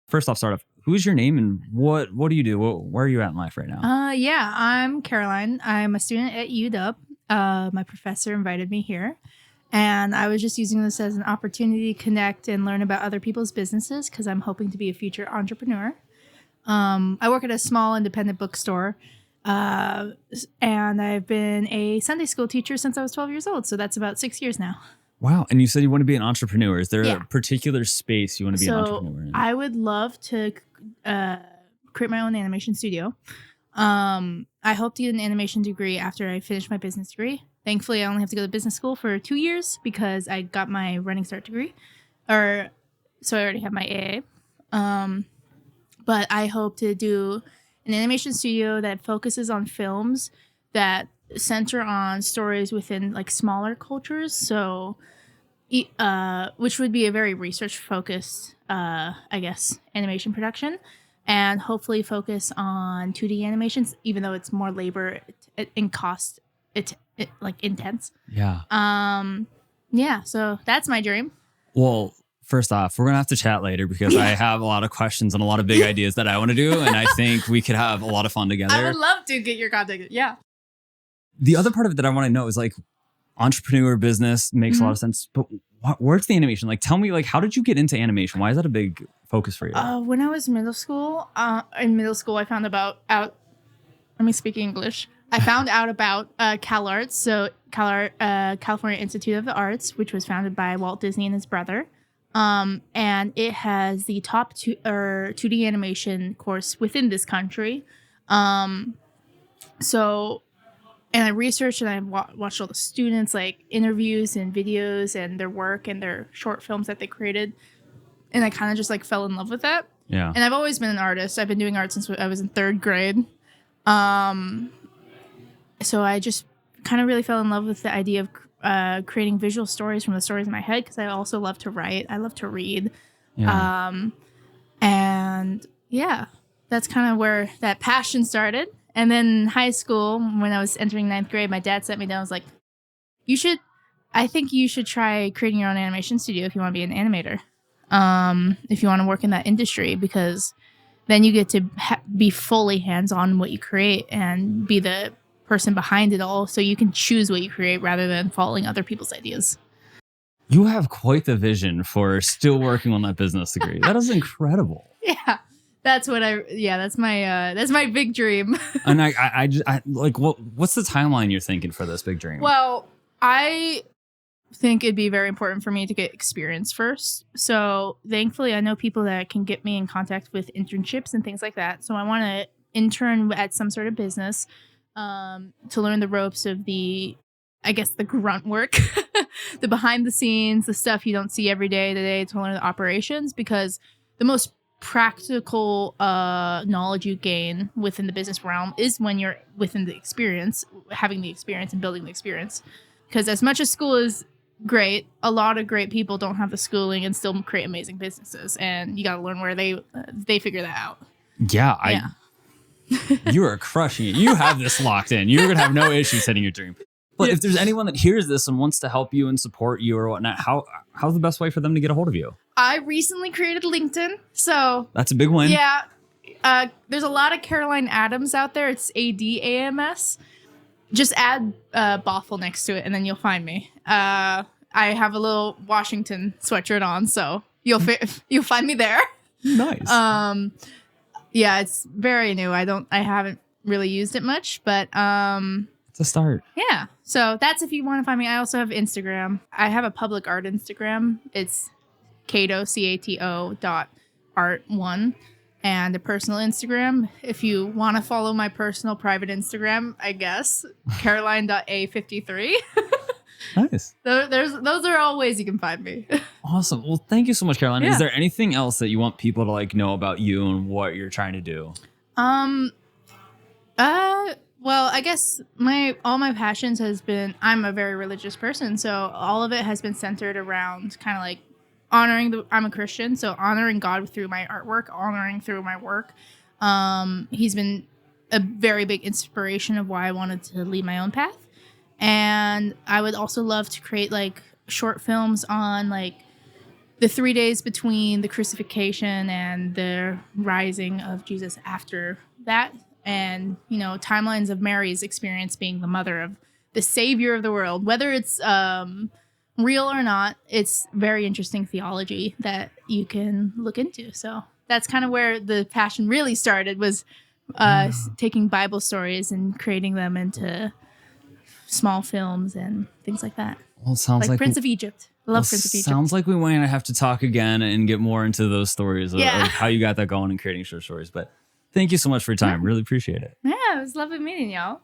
first off, start off. Who's your name and what do you do? Where are you at in life right now? Yeah, I'm Caroline. I'm a student at UW. My professor invited me here, and I was just using this as an opportunity to connect and learn about other people's businesses because I'm hoping to be a future entrepreneur. I work at a small independent bookstore, and I've been a Sunday school teacher since I was 12 years old. So that's about 6 years now. Wow. And you said you want to be an entrepreneur. Is there Yeah. a particular space you want to be an entrepreneur in? I would love to create my own animation studio. I hope to get an animation degree after I finish my business degree. Thankfully, I only have to go to business school for 2 years because I got my running start degree. So I already have my AA. But I hope to do an animation studio that focuses on films that center on stories within like smaller cultures. So, which would be a very research focused, I guess, animation production, and hopefully focus on 2D animations, even though it's more labor and cost. It's like intense. Yeah. Yeah. So that's my dream. Well, first off, we're going to have to chat later because I have a lot of questions and a lot of big ideas that I want to do. And I think we could have a lot of fun together. I would love to get your contact. Yeah. The other part of it that I want to know is like entrepreneur business makes a lot of sense. But where's the animation? Like, tell me, like, how did you get into animation? Why is that a big focus for you? When I was in middle school, I found about let me speak English. I found out about CalArts, so California Institute of the Arts, which was founded by Walt Disney and his brother. And it has the top 2D animation course within this country. And I researched and I watched all the students, like interviews and videos and their work and their short films that they created. And I kind of just like fell in love with that. Yeah. And I've always been an artist. I've been doing art since I was in 3rd grade. So I just kind of really fell in love with the idea of creating visual stories from the stories in my head because I also love to write. I love to read. Yeah. And yeah, that's kind of where that passion started. And then in high school, when I was entering 9th grade, my dad sat me down and was like, I think you should try creating your own animation studio if you want to be an animator. If you want to work in that industry, because then you get to be fully hands-on in what you create and be the person behind it all. So you can choose what you create rather than following other people's ideas. You have quite the vision for still working on that business degree. That is incredible. Yeah. That's my big dream. And I just like, what's the timeline you're thinking for this big dream? Well, I think it'd be very important for me to get experience first. So thankfully, I know people that can get me in contact with internships and things like that. So I want to intern at some sort of business to learn the ropes of the grunt work, the behind the scenes, the stuff you don't see every day to learn the operations, because the most practical knowledge you gain within the business realm is when you're within the experience, having the experience and building the experience. Because as much as school is great, a lot of great people don't have the schooling and still create amazing businesses, and you got to learn where they figure that out. Yeah. You are crushing it. You have this locked in. You're gonna have no issues hitting your dream. But if there's anyone that hears this and wants to help you and support you or whatnot, how's the best way for them to get a hold of you? I recently created LinkedIn, so that's a big win. Yeah, there's a lot of Caroline Adams out there. It's ADAMS. Just add Bothell next to it, and then you'll find me. I have a little Washington sweatshirt on, so you'll find me there. Nice. Yeah, it's very new. I haven't really used it much, but it's a start. Yeah. So that's if you want to find me. I also have Instagram. I have a public art Instagram. It's Cato, CATO.art1. And a personal Instagram. If you want to follow my personal private Instagram, I guess, Caroline.A53. Nice. Those are all ways you can find me. Awesome. Well, thank you so much, Caroline. Yeah. Is there anything else that you want people to like know about you and what you're trying to do? Well, I guess all my passions has been, I'm a very religious person, so all of it has been centered around kind of like I'm a Christian, so honoring God through my artwork, honoring through my work. He's been a very big inspiration of why I wanted to lead my own path. And I would also love to create like short films on like the 3 days between the crucifixion and the rising of Jesus after that, and timelines of Mary's experience being the mother of the savior of the world, whether it's real or not. It's very interesting theology that you can look into. So that's kind of where the passion really started, was taking Bible stories and creating them into small films and things like that. Well, it sounds like Prince of Egypt. I love Prince of Egypt. Sounds like we might have to talk again and get more into those stories of how you got that going and creating short stories. But thank you so much for your time. Really appreciate it. Yeah, it was lovely meeting y'all.